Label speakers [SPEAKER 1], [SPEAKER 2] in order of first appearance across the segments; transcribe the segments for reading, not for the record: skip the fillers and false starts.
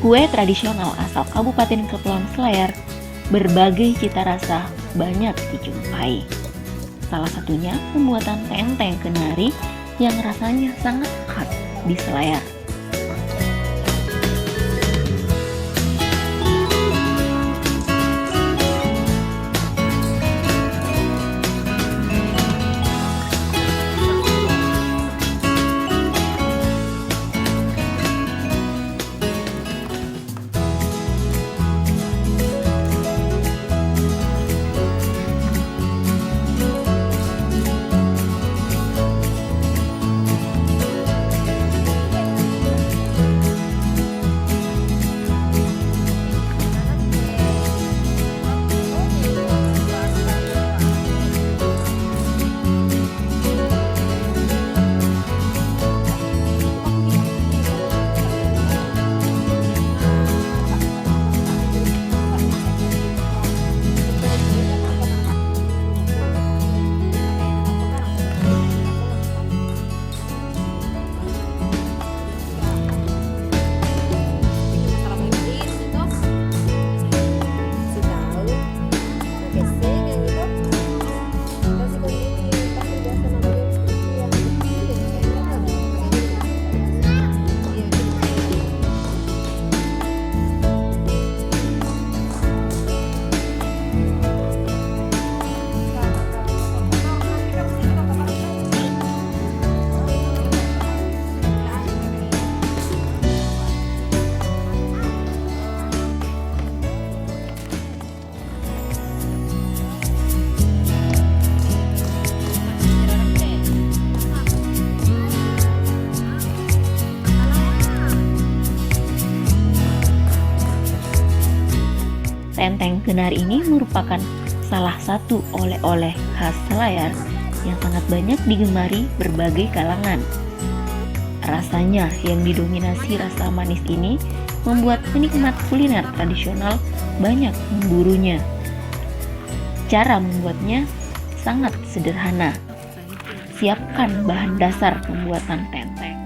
[SPEAKER 1] Kue tradisional asal Kabupaten Kepulauan Selayar, berbagai cita rasa banyak dijumpai. Salah satunya pembuatan tenteng kenari yang rasanya sangat khas di Selayar. Tenteng kenari ini merupakan salah satu oleh-oleh khas Selayar yang sangat banyak digemari berbagai kalangan. Rasanya yang didominasi rasa manis ini membuat penikmat kuliner tradisional banyak memburunya. Cara membuatnya sangat sederhana. Siapkan bahan dasar pembuatan tenteng.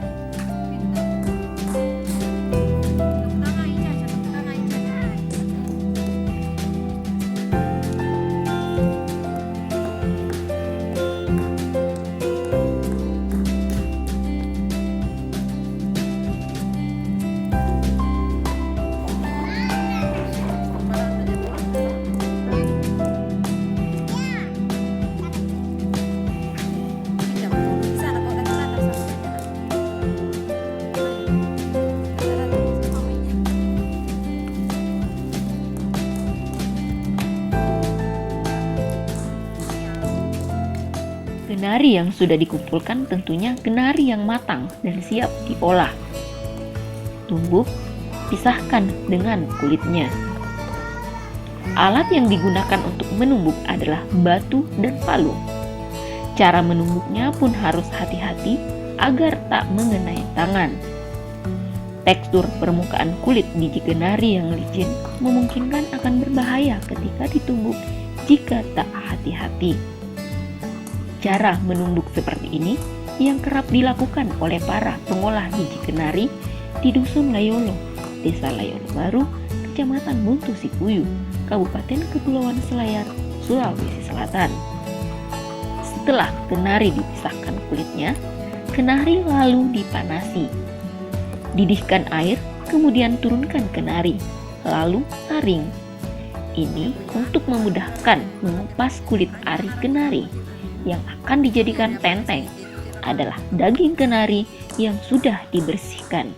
[SPEAKER 1] Kenari yang sudah dikumpulkan tentunya kenari yang matang dan siap diolah. Tumbuk, pisahkan dengan kulitnya. Alat yang digunakan untuk menumbuk adalah batu dan palu. Cara menumbuknya pun harus hati-hati agar tak mengenai tangan. Tekstur permukaan kulit biji kenari yang licin memungkinkan akan berbahaya ketika ditumbuk jika tak hati-hati. Cara menumbuk seperti ini yang kerap dilakukan oleh para pengolah biji kenari di Dusun Layolo, Desa Layolo Baru, Kecamatan Buntu Sikuyu, Kabupaten Kepulauan Selayar, Sulawesi Selatan. Setelah kenari dipisahkan kulitnya, kenari lalu dipanasi. Didihkan air, kemudian turunkan kenari, lalu saring. Ini untuk memudahkan mengupas kulit ari kenari. Yang akan dijadikan tenteng adalah daging kenari yang sudah dibersihkan.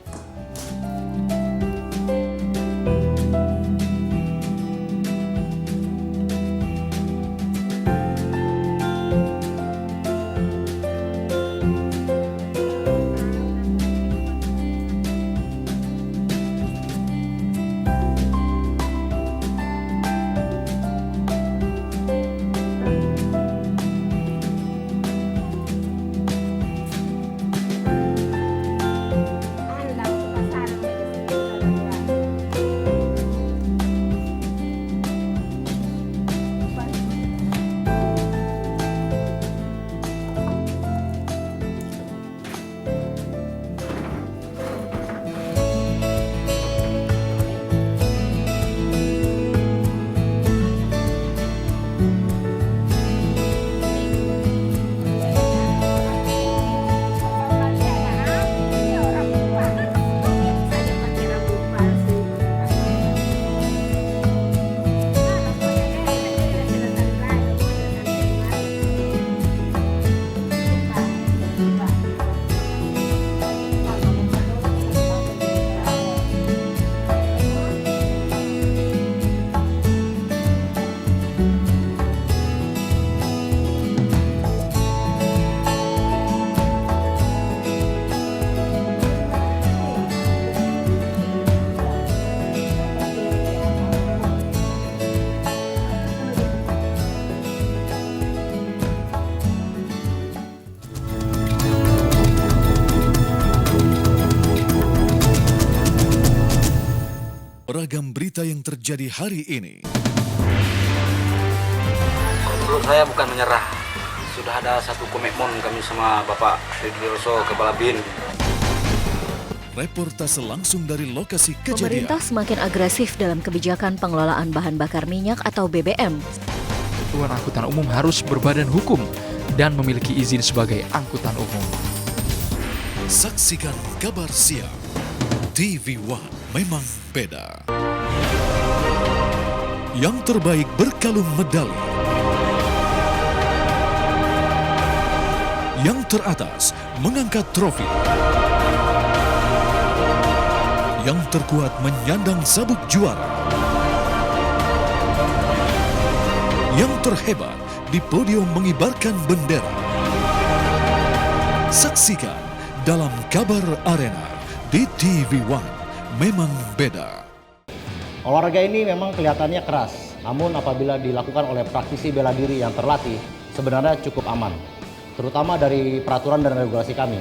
[SPEAKER 2] berita yang terjadi hari ini.
[SPEAKER 3] Menurut saya bukan menyerah. Sudah ada satu komitmen kami sama Bapak Ridhoso Kepala BIN.
[SPEAKER 2] Reportase langsung dari lokasi kejadian.
[SPEAKER 4] Pemerintah semakin agresif dalam kebijakan pengelolaan bahan bakar minyak atau BBM.
[SPEAKER 5] Angkutan umum harus berbadan hukum dan memiliki izin sebagai angkutan umum.
[SPEAKER 2] Saksikan kabar siang. TV One memang beda. Yang terbaik berkalung medali. Yang teratas mengangkat trofi. Yang terkuat menyandang sabuk juara. Yang terhebat di podium mengibarkan bendera. Saksikan dalam Kabar Arena di TV One memang beda.
[SPEAKER 6] Olahraga ini memang kelihatannya keras, namun apabila dilakukan oleh praktisi bela diri yang terlatih, sebenarnya cukup aman. Terutama dari peraturan dan regulasi kami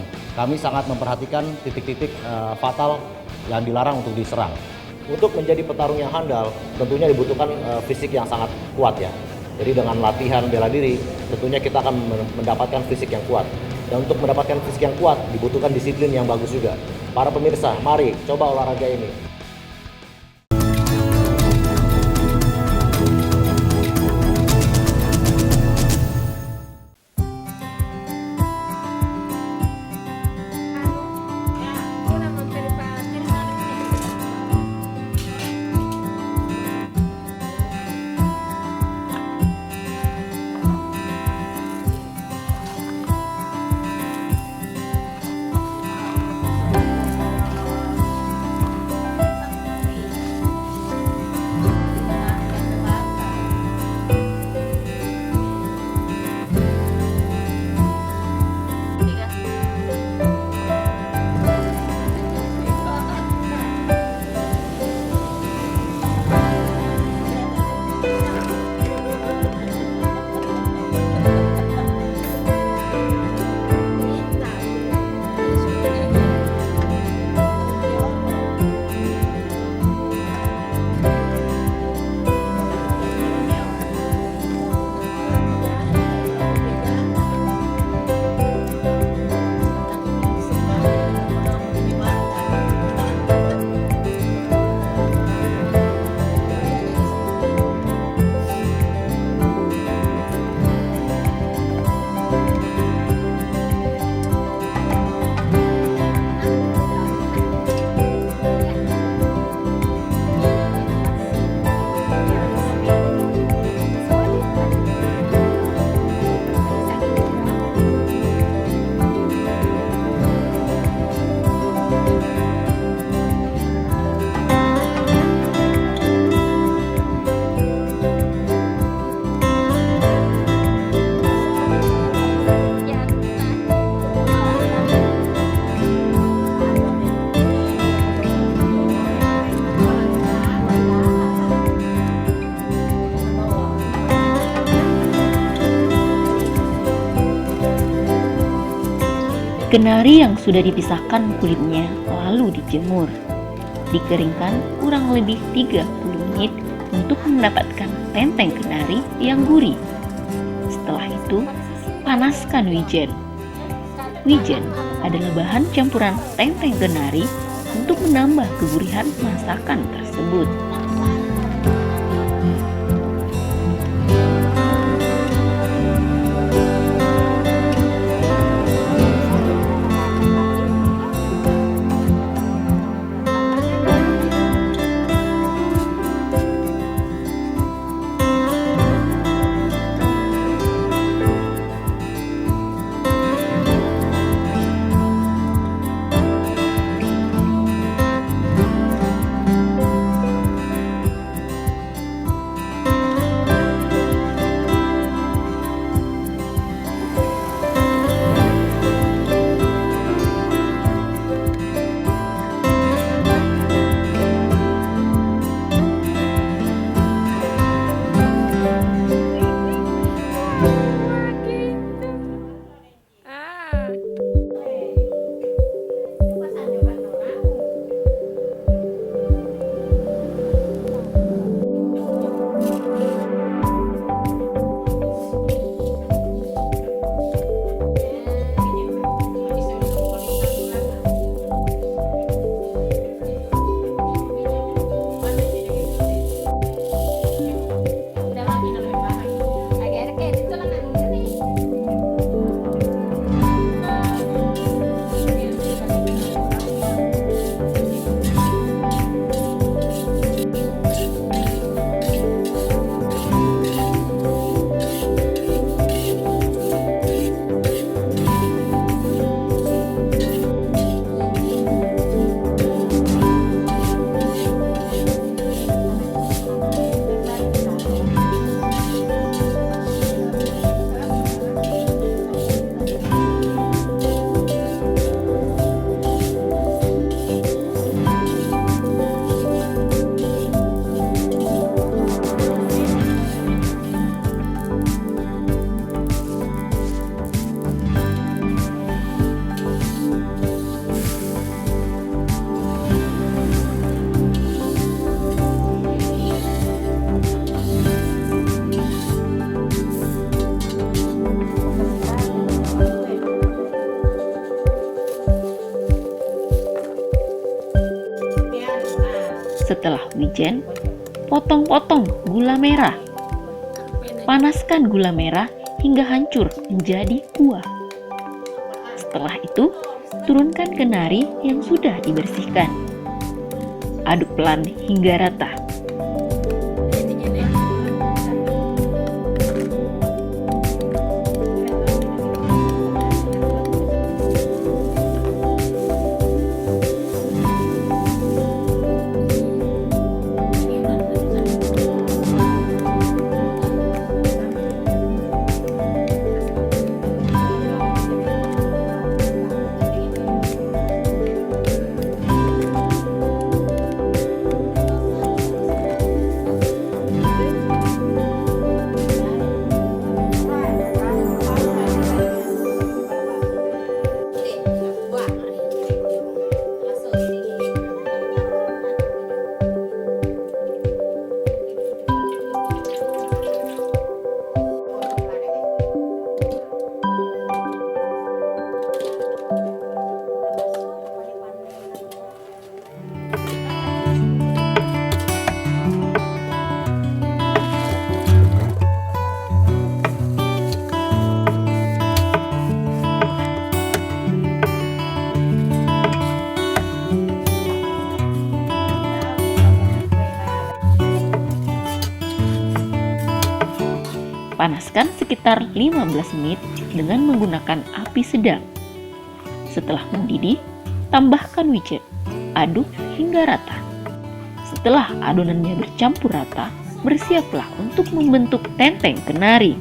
[SPEAKER 6] sangat memperhatikan titik-titik fatal yang dilarang untuk diserang. Untuk menjadi petarung yang handal, tentunya dibutuhkan fisik yang sangat kuat ya. Jadi dengan latihan bela diri, tentunya kita akan mendapatkan fisik yang kuat. Dan untuk mendapatkan fisik yang kuat, dibutuhkan disiplin yang bagus juga. Para pemirsa, mari coba olahraga ini.
[SPEAKER 1] Kenari yang sudah dipisahkan kulitnya lalu dijemur. Dikeringkan kurang lebih 30 menit untuk mendapatkan tenteng kenari yang gurih. Setelah itu, panaskan wijen. Wijen adalah bahan campuran tenteng kenari untuk menambah kegurihan masakan tersebut. wijen, potong-potong gula merah. Panaskan gula merah hingga hancur menjadi kuah. Setelah itu, turunkan ke nari yang sudah dibersihkan. Aduk pelan hingga rata. Panaskan sekitar 15 menit dengan menggunakan api sedang. Setelah mendidih, tambahkan wijen, aduk hingga rata. Setelah adonannya bercampur rata, bersiaplah untuk membentuk tenteng kenari.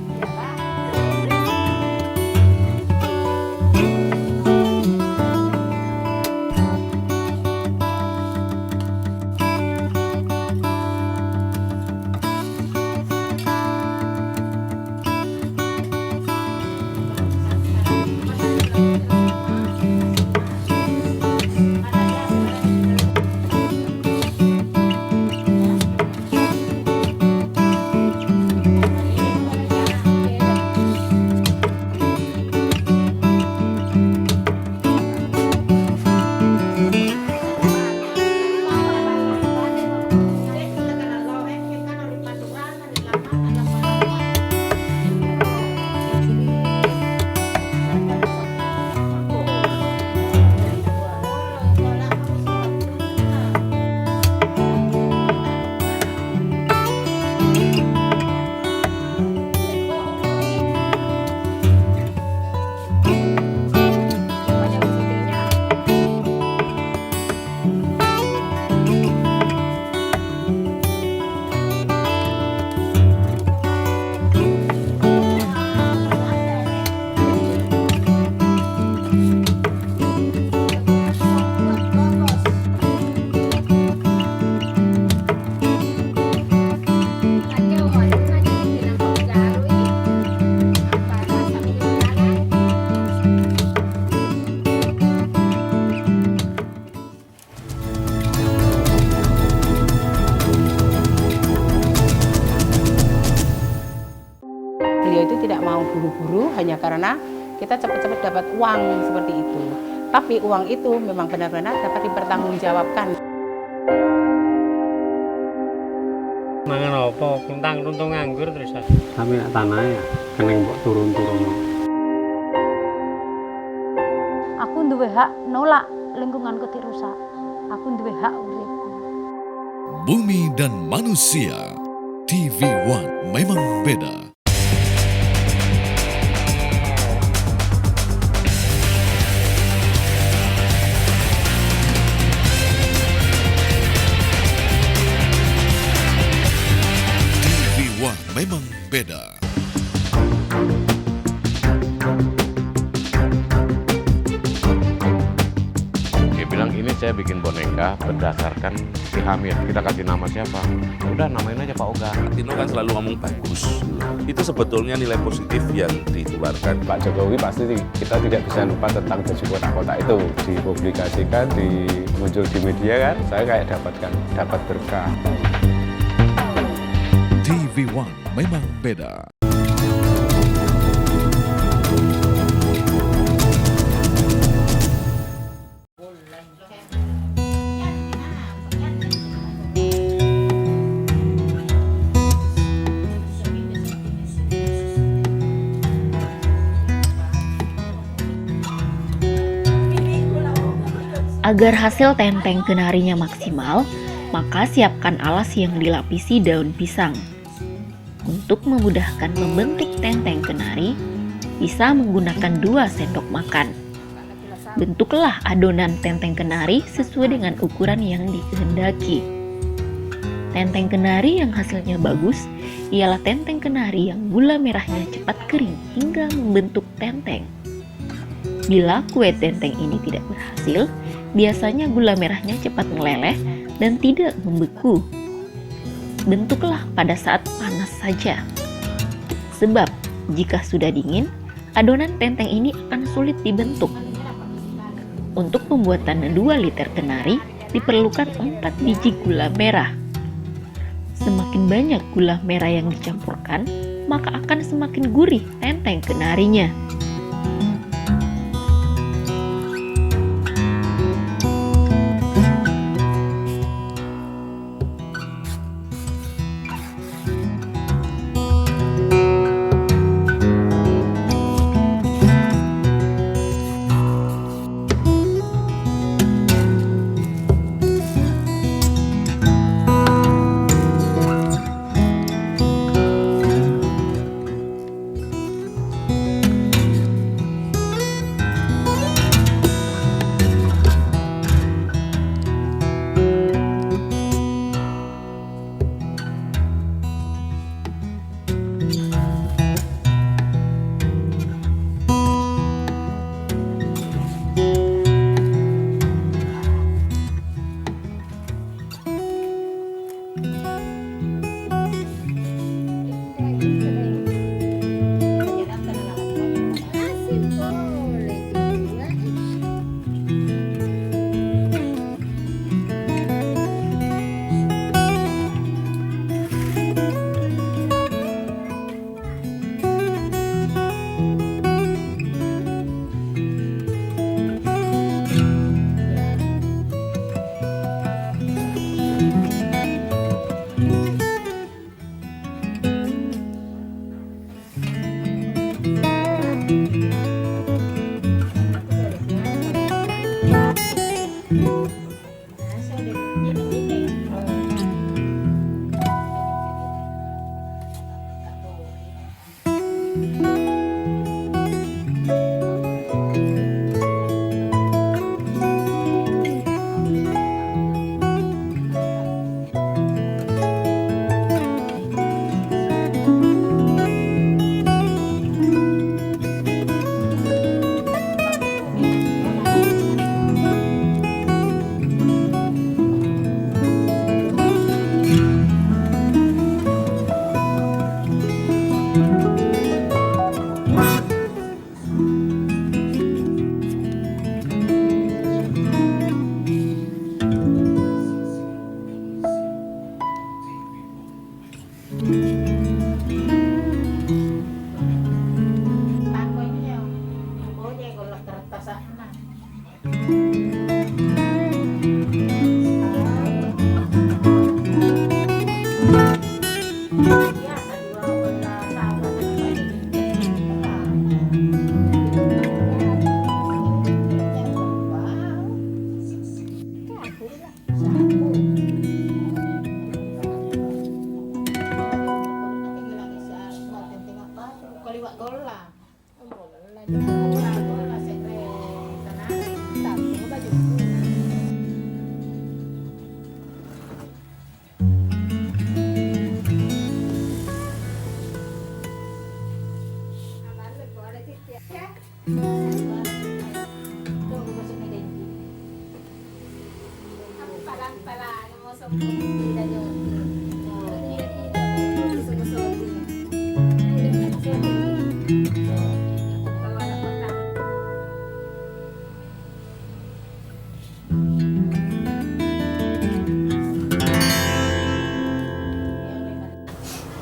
[SPEAKER 7] Beliau itu tidak mau buru-buru hanya karena kita cepat-cepat dapat uang seperti itu. Tapi uang itu memang benar-benar dapat dipertanggungjawabkan.
[SPEAKER 8] Mangan apa? Kuntang runtung nganggur terus.
[SPEAKER 9] Kami nak tanah ya, keneng kok turun-turun.
[SPEAKER 10] Aku duwe hak nolak lingkunganku dirusak. Aku duwe hak urip.
[SPEAKER 2] Bumi dan Manusia, TV One memang beda. Memang beda.
[SPEAKER 9] Dia bilang ini saya bikin boneka berdasarkan si Hamid. Kita kasih nama siapa? Udah namain aja Pak Oga.
[SPEAKER 11] Tino kan selalu ngomong bagus. Itu sebetulnya nilai positif yang dikeluarkan.
[SPEAKER 9] Pak Jokowi pasti kita tidak bisa lupa tentang baju kotak-kotak itu. Dipublikasikan, muncul di media kan. Saya kayak dapat berkah.
[SPEAKER 2] TV One memang beda.
[SPEAKER 1] Agar hasil tenteng kenarinya maksimal, maka siapkan alas yang dilapisi daun pisang. Untuk memudahkan membentuk tenteng kenari, bisa menggunakan 2 sendok makan. Bentuklah adonan tenteng kenari sesuai dengan ukuran yang dikehendaki. Tenteng kenari yang hasilnya bagus ialah tenteng kenari yang gula merahnya cepat kering hingga membentuk tenteng. Bila kue tenteng ini tidak berhasil, biasanya gula merahnya cepat meleleh dan tidak membeku. Bentuklah pada saat panas saja. Sebab jika sudah dingin, adonan tenteng ini akan sulit dibentuk. Untuk pembuatan 2 liter kenari diperlukan 4 biji gula merah. Semakin banyak gula merah yang dicampurkan, maka akan semakin gurih tenteng kenarinya.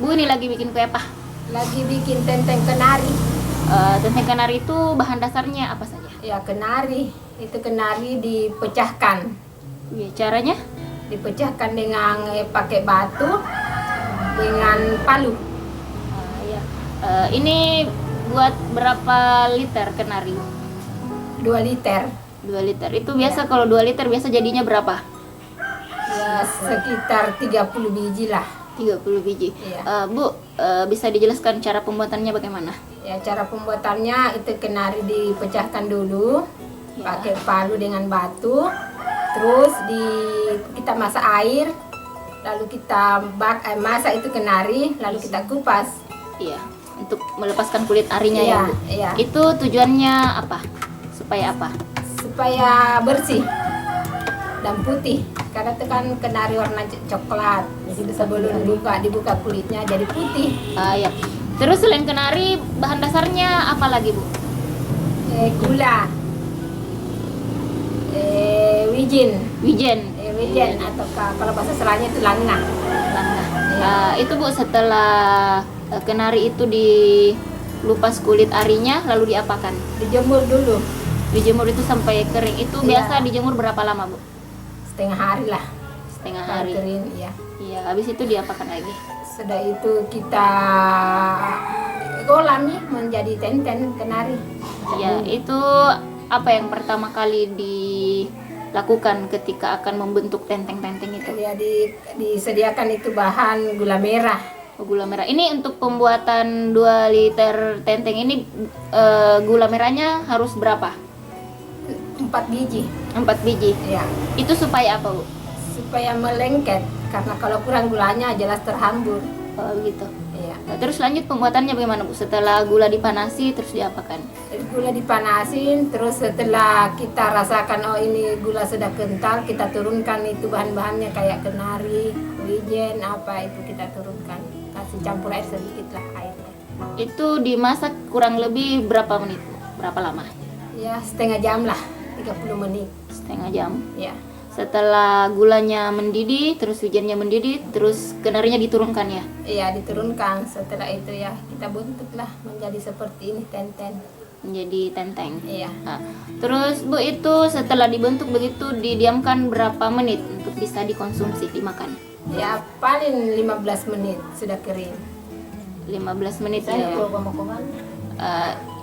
[SPEAKER 12] Bu, ini lagi bikin kue apa?
[SPEAKER 13] Lagi bikin tenteng kenari.
[SPEAKER 12] Tenteng kenari itu bahan dasarnya apa saja?
[SPEAKER 13] Ya, kenari. Itu kenari dipecahkan.
[SPEAKER 12] Ya, caranya?
[SPEAKER 13] Dipecahkan dengan pakai batu, dengan palu.
[SPEAKER 12] Ini buat berapa liter kenari?
[SPEAKER 13] 2 liter.
[SPEAKER 12] 2 liter. Itu biasa kalau 2 liter biasa jadinya berapa?
[SPEAKER 13] Ya sekitar 30 biji lah.
[SPEAKER 12] 30 biji.
[SPEAKER 13] Iya.
[SPEAKER 12] Bu, bisa dijelaskan cara pembuatannya bagaimana?
[SPEAKER 13] Ya cara pembuatannya itu kenari dipecahkan dulu, pakai palu dengan batu, terus kita masak air, lalu kita masak itu kenari, lalu kita kupas.
[SPEAKER 12] Iya, untuk melepaskan kulit arinya ya, Bu.
[SPEAKER 13] Iya.
[SPEAKER 12] Itu tujuannya apa? Supaya apa?
[SPEAKER 13] Supaya bersih dan putih. Karena itu kan kenari warna coklat. Jadi sebelum dibuka kulitnya jadi putih.
[SPEAKER 12] Ya. Terus selain kenari, bahan dasarnya apa lagi, Bu?
[SPEAKER 13] Gula, wijen,
[SPEAKER 12] wijen
[SPEAKER 13] atau kalau bahasa Selayanya itu langah.
[SPEAKER 12] Itu Bu, setelah kenari itu dilupas kulit arinya lalu diapakan?
[SPEAKER 13] Dijemur dulu.
[SPEAKER 12] Dijemur itu sampai kering. Itu biasa dijemur berapa lama, Bu?
[SPEAKER 13] Setengah hari lah.
[SPEAKER 12] Setengah hari.
[SPEAKER 13] Kering, ya.
[SPEAKER 12] Iya, habis itu diapakan lagi?
[SPEAKER 13] Sudah itu kita golam nih menjadi tenten kenari.
[SPEAKER 12] Iya, itu apa yang pertama kali dilakukan ketika akan membentuk tenteng-tenteng itu?
[SPEAKER 13] Ya, disediakan itu bahan gula merah.
[SPEAKER 12] Gula merah. Ini untuk pembuatan 2 liter tenteng ini gula merahnya harus berapa?
[SPEAKER 13] 4 biji.
[SPEAKER 12] 4 biji.
[SPEAKER 13] Ya.
[SPEAKER 12] Itu supaya apa, Bu?
[SPEAKER 13] Supaya melengket. Karena kalau kurang gulanya jelas terhambur.
[SPEAKER 12] Oh, begitu.
[SPEAKER 13] Iya.
[SPEAKER 12] Nah, terus lanjut pembuatannya bagaimana, Bu? Setelah gula dipanasi terus diapakan?
[SPEAKER 13] Gula dipanasin, terus setelah kita rasakan oh ini gula sudah kental, kita turunkan itu bahan-bahannya kayak kenari, wijen, apa itu kita turunkan. Kasih campur air sedikit lah airnya.
[SPEAKER 12] Itu dimasak kurang lebih berapa menit, Bu? Berapa lama?
[SPEAKER 13] Ya, setengah jam lah, 30 menit.
[SPEAKER 12] Setengah jam?
[SPEAKER 13] Ya.
[SPEAKER 12] Setelah gulanya mendidih, terus wijennya mendidih, terus kenarinya diturunkan ya?
[SPEAKER 13] Iya, diturunkan. Setelah itu ya kita bentuklah menjadi seperti ini tenten.
[SPEAKER 12] Menjadi tenteng.
[SPEAKER 13] Iya.
[SPEAKER 12] Nah, terus Bu, itu setelah dibentuk begitu didiamkan berapa menit untuk bisa dikonsumsi, dimakan?
[SPEAKER 13] Ya, paling 15 menit sudah kering.
[SPEAKER 12] 15 menit
[SPEAKER 13] Saya
[SPEAKER 12] ya.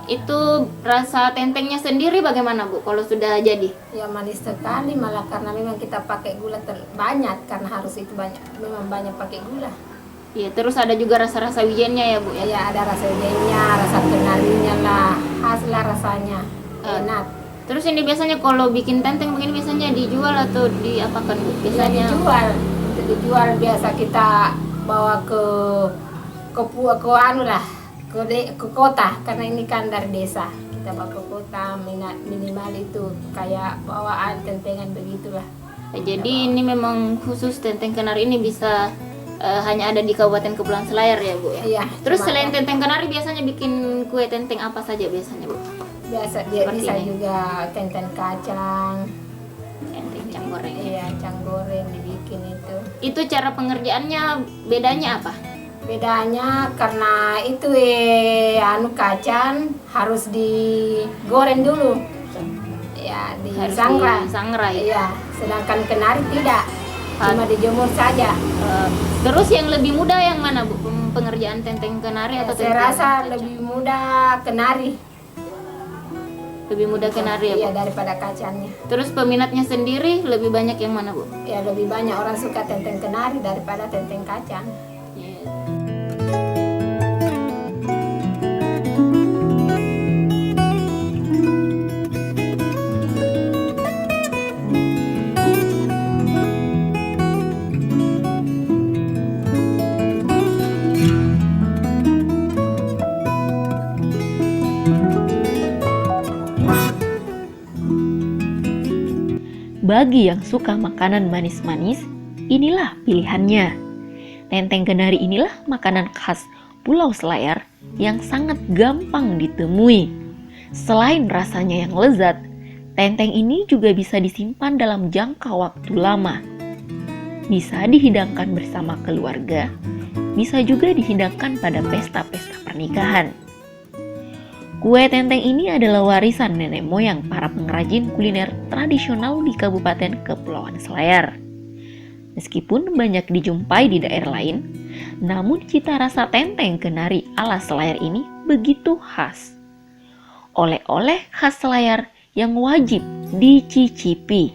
[SPEAKER 12] Itu rasa tentengnya sendiri bagaimana, Bu, kalau sudah jadi?
[SPEAKER 13] Ya manis sekali malah karena memang kita pakai gula banyak karena harus itu banyak, memang banyak pakai gula.
[SPEAKER 12] Iya, terus ada juga rasa-rasa wijennya ya, Bu ya?
[SPEAKER 13] Iya, ada rasa wijennya, rasa kenarinya lah, khas lah rasanya, enak.
[SPEAKER 12] Terus ini biasanya kalau bikin tenteng begini biasanya dijual atau diapakan, Bu? Biasanya
[SPEAKER 13] dijual. Untuk dijual biasa kita bawa ke anu lah, ke kota karena ini kan dari desa. Kita bawa ke kota minimal itu kayak bawaan tentengan begitulah.
[SPEAKER 12] Jadi ini memang khusus tenteng kenari ini bisa hanya ada di Kabupaten Kepulauan Selayar ya, Bu ya?
[SPEAKER 13] Iya.
[SPEAKER 12] Terus selain tenteng kenari biasanya bikin kue tenteng apa saja biasanya, Bu?
[SPEAKER 13] Biasa bisa juga tenten kacang,
[SPEAKER 12] cang goreng.
[SPEAKER 13] Iya, cang goreng dibikin itu.
[SPEAKER 12] Itu cara pengerjaannya bedanya apa?
[SPEAKER 13] Bedanya karena itu anu kacang harus digoreng dulu. Ya,
[SPEAKER 12] disangrai.
[SPEAKER 13] Iya, sedangkan kenari tidak. Cuma dijemur saja.
[SPEAKER 12] Terus yang lebih mudah yang mana, Bu? Pengerjaan tenteng kenari atau tenteng
[SPEAKER 13] saya rasa
[SPEAKER 12] kacang?
[SPEAKER 13] lebih mudah kenari.
[SPEAKER 12] Lebih mudah kenari ya, Bu?
[SPEAKER 13] Iya, daripada kacangnya.
[SPEAKER 12] Terus peminatnya sendiri lebih banyak yang mana, Bu?
[SPEAKER 13] Ya, lebih banyak orang suka tenteng kenari daripada tenteng kacang.
[SPEAKER 1] Bagi yang suka makanan manis-manis, inilah pilihannya. Tenteng kenari inilah makanan khas Pulau Selayar yang sangat gampang ditemui. Selain rasanya yang lezat, tenteng ini juga bisa disimpan dalam jangka waktu lama. Bisa dihidangkan bersama keluarga, bisa juga dihidangkan pada pesta-pesta pernikahan. Kue tenteng ini adalah warisan nenek moyang para pengrajin kuliner tradisional di Kabupaten Kepulauan Selayar. Meskipun banyak dijumpai di daerah lain, namun cita rasa tenteng kenari ala Selayar ini begitu khas. Oleh-oleh khas Selayar yang wajib dicicipi.